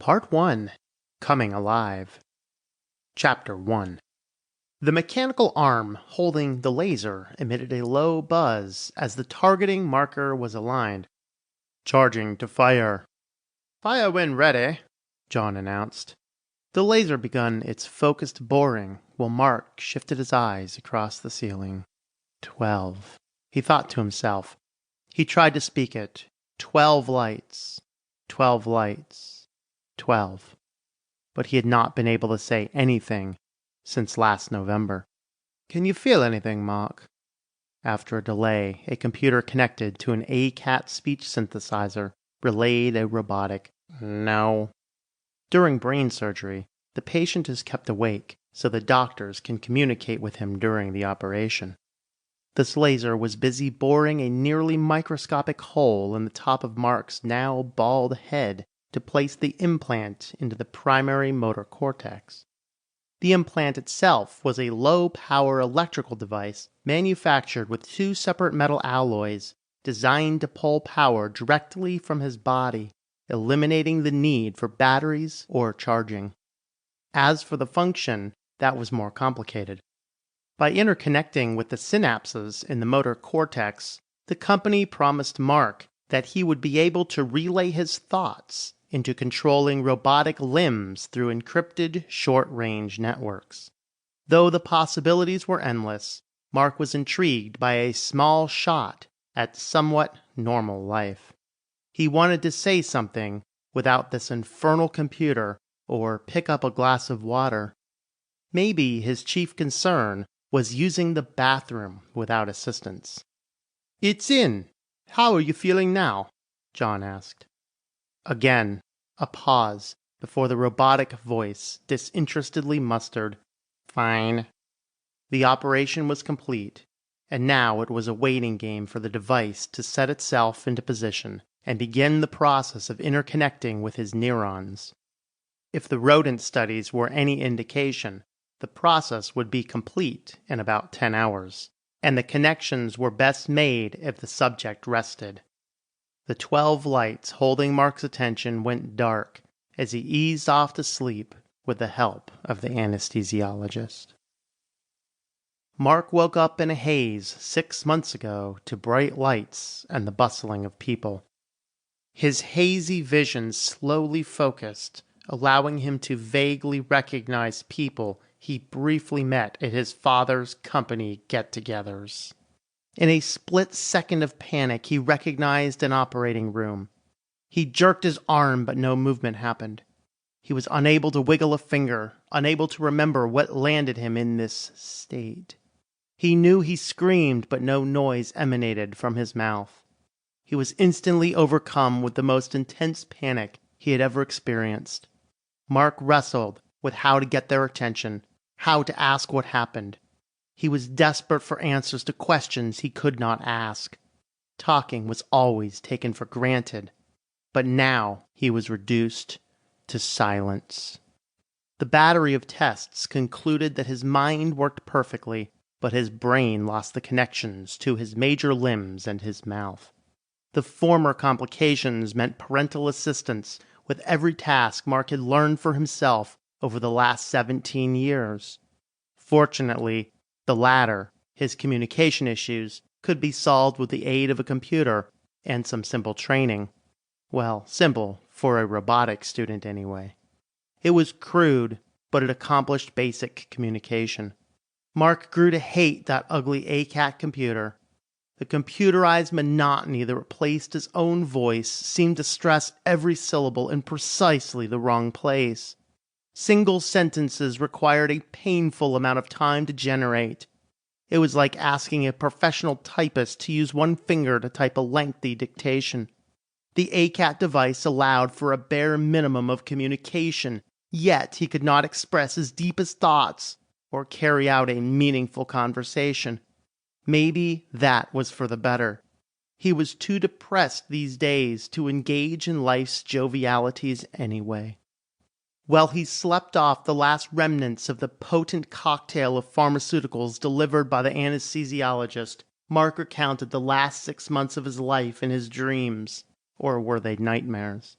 Part 1. Coming Alive. Chapter 1. The mechanical arm holding the laser emitted a low buzz as the targeting marker was aligned. Charging to fire. Fire when ready, John announced. The laser begun its focused boring while Mark shifted his eyes across the ceiling. 12. He thought to himself. He tried to speak it. 12 lights. 12 lights. 12. But he had not been able to say anything since last November. Can you feel anything, Mark? After a delay, a computer connected to an ACAT speech synthesizer relayed a robotic no. During brain surgery, the patient is kept awake so the doctors can communicate with him during the operation. This laser was busy boring a nearly microscopic hole in the top of Mark's now bald head to place the implant into the primary motor cortex. The implant itself was a low-power electrical device manufactured with two separate metal alloys designed to pull power directly from his body, eliminating the need for batteries or charging. As for the function, that was more complicated. By interconnecting with the synapses in the motor cortex, the company promised Mark that he would be able to relay his thoughts into controlling robotic limbs through encrypted short-range networks. Though the possibilities were endless, Mark was intrigued by a small shot at somewhat normal life. He wanted to say something without this infernal computer or pick up a glass of water. Maybe his chief concern was using the bathroom without assistance. "It's in. How are you feeling now?" John asked. Again, a pause before the robotic voice disinterestedly mustered, "Fine." The operation was complete, and now it was a waiting game for the device to set itself into position and begin the process of interconnecting with his neurons. If the rodent studies were any indication, the process would be complete in about 10 hours, and the connections were best made if the subject rested. The 12 lights holding Mark's attention went dark as he eased off to sleep with the help of the anesthesiologist. Mark woke up in a haze 6 months ago to bright lights and the bustling of people. His hazy vision slowly focused, allowing him to vaguely recognize people he briefly met at his father's company get-togethers. In a split second of panic, he recognized an operating room. He jerked his arm, but no movement happened. He was unable to wiggle a finger, unable to remember what landed him in this state. He knew he screamed, but no noise emanated from his mouth. He was instantly overcome with the most intense panic he had ever experienced. Mark wrestled with how to get their attention, how to ask what happened. He was desperate for answers to questions he could not ask. Talking was always taken for granted, but now he was reduced to silence. The battery of tests concluded that his mind worked perfectly, but his brain lost the connections to his major limbs and his mouth. The former complications meant parental assistance with every task Mark had learned for himself over the last 17 years. Fortunately, the latter, his communication issues, could be solved with the aid of a computer and some simple training. Well, simple for a robotics student anyway. It was crude, but it accomplished basic communication. Mark grew to hate that ugly ACAT computer. The computerized monotony that replaced his own voice seemed to stress every syllable in precisely the wrong place. Single sentences required a painful amount of time to generate. It was like asking a professional typist to use one finger to type a lengthy dictation. The ACAT device allowed for a bare minimum of communication, yet he could not express his deepest thoughts or carry out a meaningful conversation. Maybe that was for the better. He was too depressed these days to engage in life's jovialities anyway. While he slept off the last remnants of the potent cocktail of pharmaceuticals delivered by the anesthesiologist, Mark recounted the last 6 months of his life in his dreams, or were they nightmares?